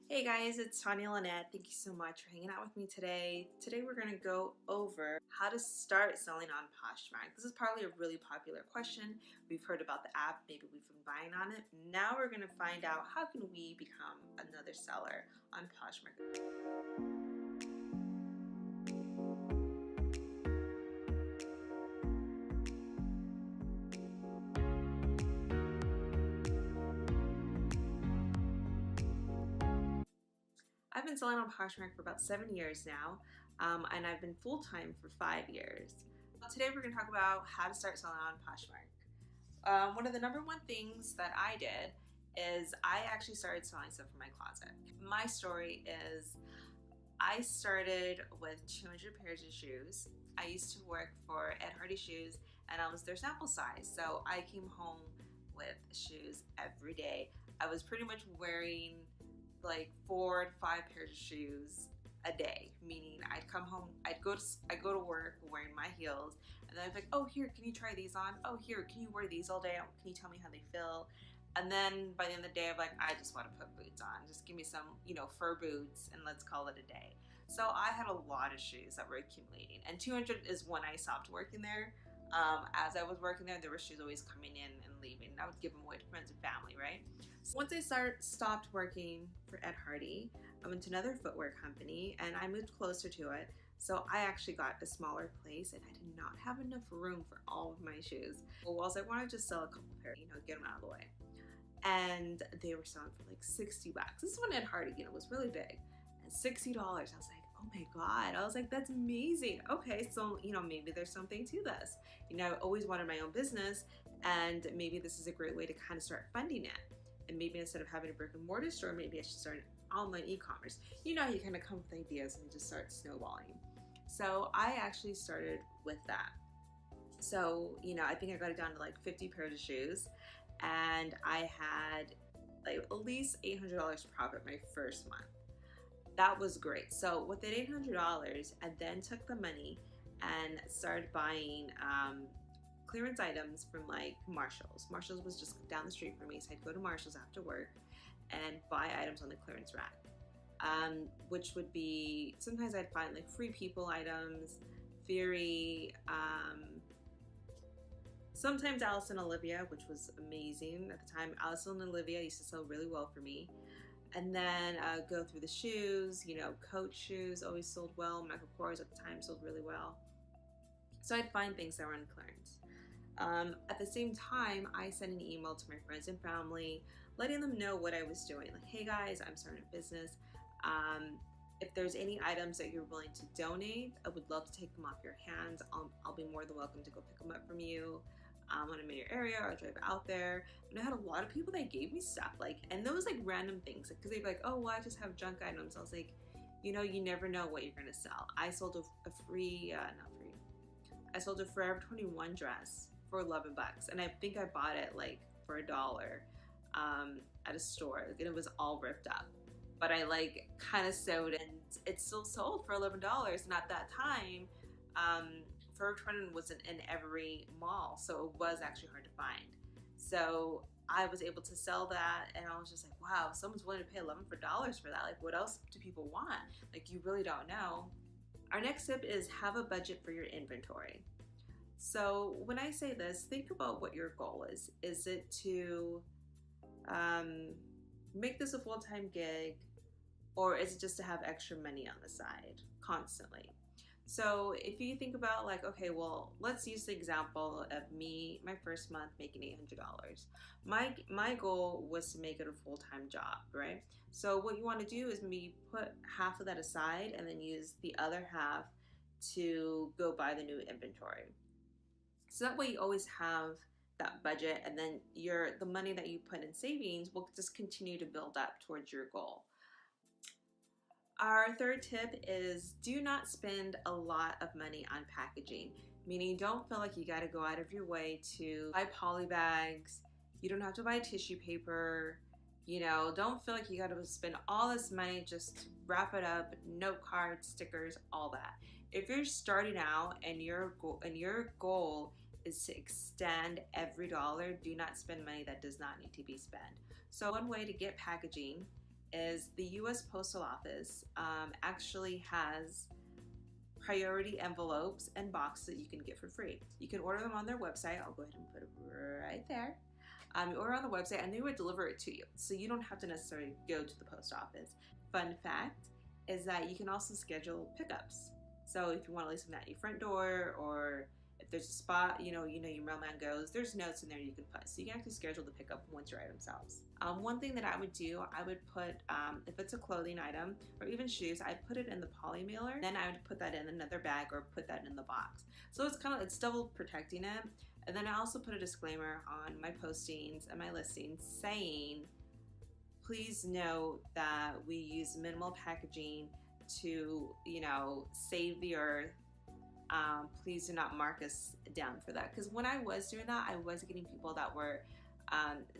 Hey guys, it's TanyaLynett. Thank you so much for hanging out with me today. Today we're going to go over how to start selling on Poshmark. This is probably a really popular question. We've heard about the app, maybe we've been buying on it. Now we're going to find out how can we become another seller on Poshmark. I've been selling on Poshmark for about 7 years now, and I've been full-time for 5 years. Today we're going to talk about how to start selling on Poshmark. One of the number one things that I did is I actually started selling stuff from my closet. My story is I started with 200 pairs of shoes. I used to work for Ed Hardy Shoes and I was their sample size. So I came home with shoes every day. I was pretty much wearing like 4 to 5 pairs of shoes a day, meaning I'd come home, I'd go to work wearing my heels, and then I'd be like, oh, here, can you try these on? Oh, here, can you wear these all day? Can you tell me how they feel? And then by the end of the day, I'm like, I just want to put boots on. Just give me some, fur boots and let's call it a day. So I had a lot of shoes that were accumulating, and 200 is when I stopped working there. As I was working there were shoes always coming in and leaving, and I would give them away to friends and family, right? So once I stopped working for Ed Hardy, I went to another footwear company and I moved closer to it. So I actually got a smaller place and I did not have enough room for all of my shoes. Well, I wanted to just sell a couple pairs, get them out of the way. And they were selling for like 60 bucks. This is when Ed Hardy, was really big. And $60. I was like, oh my God. I was like, that's amazing. Okay, so, maybe there's something to this. I always wanted my own business, and maybe this is a great way to kind of start funding it. And maybe instead of having a brick and mortar store, maybe I should start an online e-commerce. You kind of come with ideas and just start snowballing. So I actually started with that. So, I think I got it down to like 50 pairs of shoes, and I had like at least $800 profit my first month. That was great. So with that $800, I then took the money and started buying clearance items from like Marshalls. Marshalls was just down the street from me, so I'd go to Marshalls after work and buy items on the clearance rack, which would be, sometimes I'd find like Free People items, Theory, sometimes Alice and Olivia, which was amazing at the time. Alice and Olivia used to sell really well for me. And then go through the shoes, Coach shoes always sold well. Michael Kors at the time sold really well. So I'd find things that were on clearance. At the same time, I sent an email to my friends and family, letting them know what I was doing. Like, hey guys, I'm starting a business. If there's any items that you're willing to donate, I would love to take them off your hands. I'll be more than welcome to go pick them up from you. When I'm in your area, or I'll drive out there. And I had a lot of people that gave me stuff, and those like random things, because they'd be like, oh, well, I just have junk items. I was like, you never know what you're gonna sell. I sold I sold a Forever 21 dress for 11 bucks, and I think I bought it like for $1 at a store, and it was all ripped up. But I like kind of sewed it, and it still sold for $11. And at that time, Forever 21 wasn't in every mall, so it was actually hard to find. So I was able to sell that, and I was just like, wow, someone's willing to pay $11 for that. Like, what else do people want? Like, you really don't know. Our next tip is have a budget for your inventory. So when I say this, think about what your goal is. Is it to make this a full-time gig, or is it just to have extra money on the side constantly? So if you think about like, okay, well, let's use the example of me, my first month making $800. My goal was to make it a full-time job, right? So what you want to do is maybe put half of that aside and then use the other half to go buy the new inventory. So that way you always have that budget, and then the money that you put in savings will just continue to build up towards your goal. Our third tip is do not spend a lot of money on packaging, meaning don't feel like you got to go out of your way to buy poly bags. You don't have to buy tissue paper. Don't feel like you got to spend all this money just to wrap it up, note cards, stickers, all that. If you're starting out and your goal is to extend every dollar, do not spend money that does not need to be spent. So one way to get packaging is the US Postal Office actually has priority envelopes and boxes that you can get for free. You can order them on their website. I'll go ahead and put it right there. You order on the website and they would deliver it to you. So you don't have to necessarily go to the post office. Fun fact is that you can also schedule pickups. So if you want to leave something at your front door, or if there's a spot, you know your mailman goes, there's notes in there you can put. So you can actually schedule the pickup once your item sells. One thing that I would do, I would put, if it's a clothing item or even shoes, I'd put it in the poly mailer. Then I would put that in another bag or put that in the box. So it's double protecting it. And then I also put a disclaimer on my postings and my listings saying, please note that we use minimal packaging to, save the earth. Please do not mark us down for that. Because when I was doing that, I was getting people that were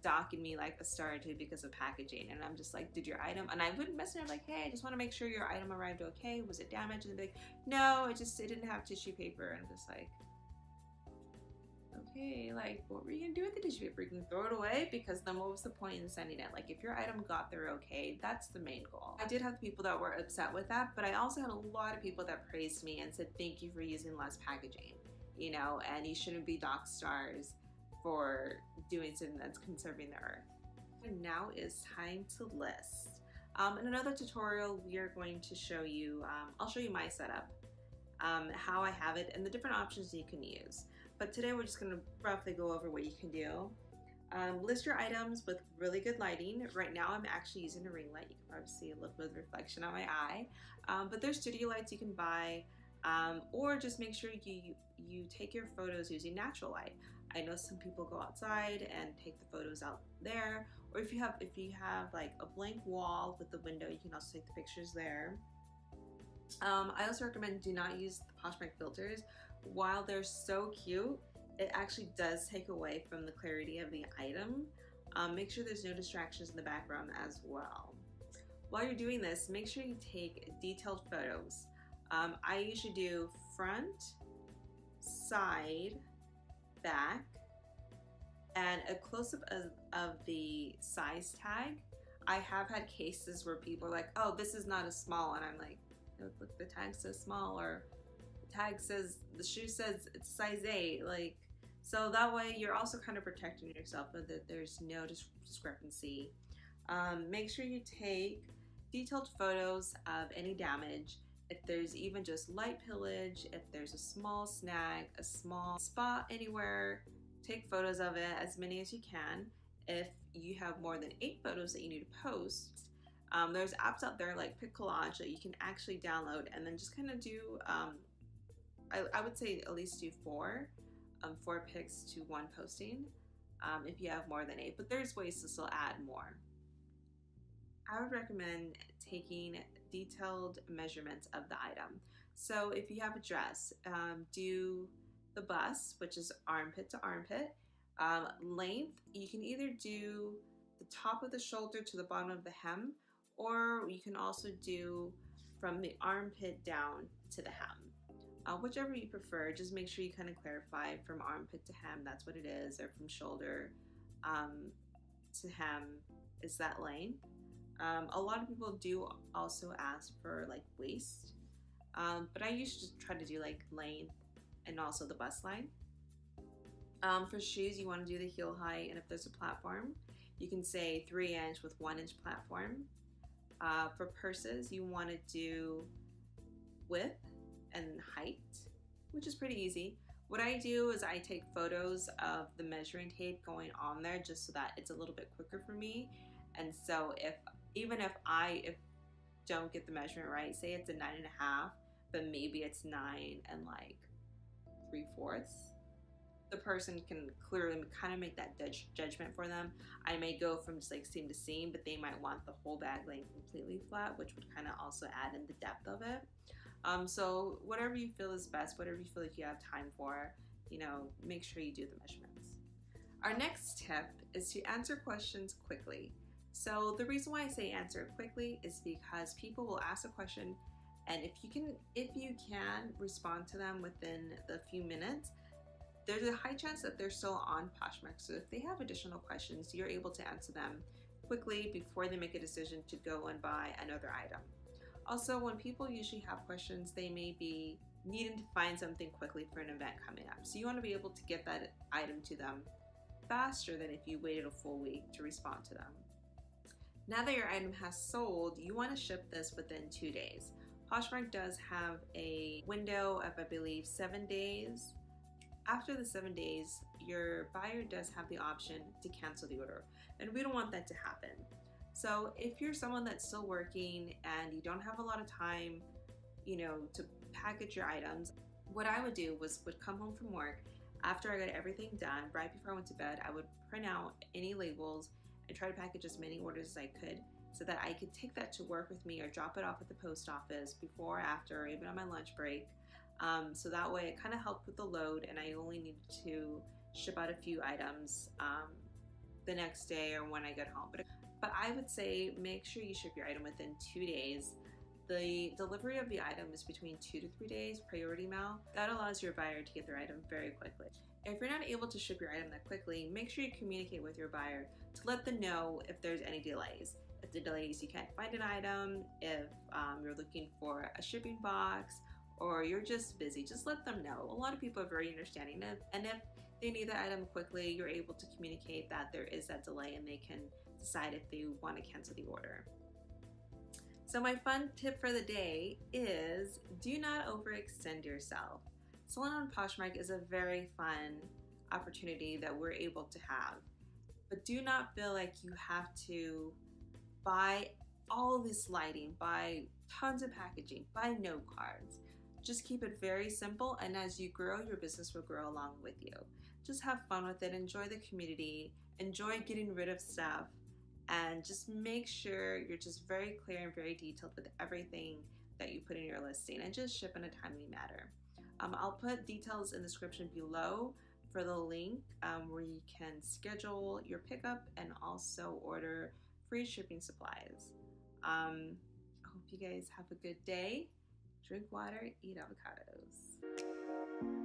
docking me like a star or two because of packaging. And I'm just like, did your item, and I wouldn't mess around, like, hey, I just want to make sure your item arrived okay. Was it damaged? And they'd be like, no, it didn't have tissue paper. And I'm just like, okay, like, what were you gonna do with the tissue paper? You can throw it away, because then what was the point in sending it? Like, if your item got there okay, that's the main goal. I did have people that were upset with that, but I also had a lot of people that praised me and said thank you for using less packaging, and you shouldn't be docked stars for doing something that's conserving the earth. And now is time to list. In another tutorial, we are going to show you, I'll show you my setup, how I have it, and the different options you can use. But today we're just going to roughly go over what you can do. List your items with really good lighting. Right now I'm actually using a ring light. You can probably see a little bit of reflection on my eye. But there's studio lights you can buy, or just make sure you take your photos using natural light. I know some people go outside and take the photos out there, or if you have like a blank wall with the window, you can also take the pictures there. I also recommend do not use the Poshmark filters. While they're so cute, it actually does take away from the clarity of the item. Make sure there's no distractions in the background as well. While you're doing this, make sure you take detailed photos. I usually do front, side, back, and a close-up of the size tag. I have had cases where people are like, oh, this is not a small, and I'm like, look, the tag says small, or tag says, the shoe says it's size 8, like, so that way you're also kind of protecting yourself so that there's no discrepancy. Make sure you take detailed photos of any damage. If there's even just light pillage, if there's a small snag, a small spot anywhere, take photos of it, as many as you can. If you have more than 8 photos that you need to post, there's apps out there like Pic Collage that you can actually download and then just kind of do, I would say at least do 4 pics to 1 posting if you have more than 8, but there's ways to still add more. I would recommend taking detailed measurements of the item. So if you have a dress, do the bust, which is armpit to armpit. Length, you can either do the top of the shoulder to the bottom of the hem, or you can also do from the armpit down to the hem. Whichever you prefer, just make sure you kind of clarify from armpit to hem, that's what it is, or from shoulder to hem is that length. A lot of people do also ask for like waist, but I usually just try to do like length and also the bust line. For shoes, you want to do the heel height, and if there's a platform, you can say 3" with 1" platform. For purses, you want to do width and height, which is pretty easy. What I do is I take photos of the measuring tape going on there just so that it's a little bit quicker for me. And so even if I don't get the measurement right, say it's a 9.5, but maybe it's 9 and like 3/4, the person can clearly kind of make that judgment for them. I may go from just like seam to seam, but they might want the whole bag laying completely flat, which would kind of also add in the depth of it. So whatever you feel is best, whatever you feel like you have time for, make sure you do the measurements. Our next tip is to answer questions quickly. So the reason why I say answer it quickly is because people will ask a question, and if you can respond to them within the few minutes, there's a high chance that they're still on Poshmark. So if they have additional questions, you're able to answer them quickly before they make a decision to go and buy another item. Also, when people usually have questions, they may be needing to find something quickly for an event coming up. So you want to be able to get that item to them faster than if you waited a full week to respond to them. Now that your item has sold, you want to ship this within 2 days. Poshmark does have a window of, I believe, 7 days. After the 7 days, your buyer does have the option to cancel the order, and we don't want that to happen. So if you're someone that's still working and you don't have a lot of time, to package your items, what I would do would come home from work after I got everything done. Right before I went to bed, I would print out any labels and try to package as many orders as I could so that I could take that to work with me or drop it off at the post office before, after, or even on my lunch break. So that way it kind of helped with the load, and I only needed to ship out a few items the next day or when I get home. But I would say make sure you ship your item within 2 days. The delivery of the item is between 2 to 3 days, priority mail. That allows your buyer to get their item very quickly. If you're not able to ship your item that quickly, make sure you communicate with your buyer to let them know if there's any delays. If the delays, you can't find an item, if you're looking for a shipping box, or you're just busy, just let them know. A lot of people are very understanding, and if they need the item quickly, you're able to communicate that there is that delay and they can decide if they want to cancel the order. So my fun tip for the day is do not overextend yourself. Selling on Poshmark is a very fun opportunity that we're able to have, but do not feel like you have to buy all this lighting, buy tons of packaging, buy note cards. Just keep it very simple, and as you grow, your business will grow along with you. Just have fun with it, enjoy the community, enjoy getting rid of stuff, and just make sure you're just very clear and very detailed with everything that you put in your listing, and just ship in a timely manner. I'll put details in the description below for the link where you can schedule your pickup and also order free shipping supplies. I hope you guys have a good day. Drink water, eat avocados.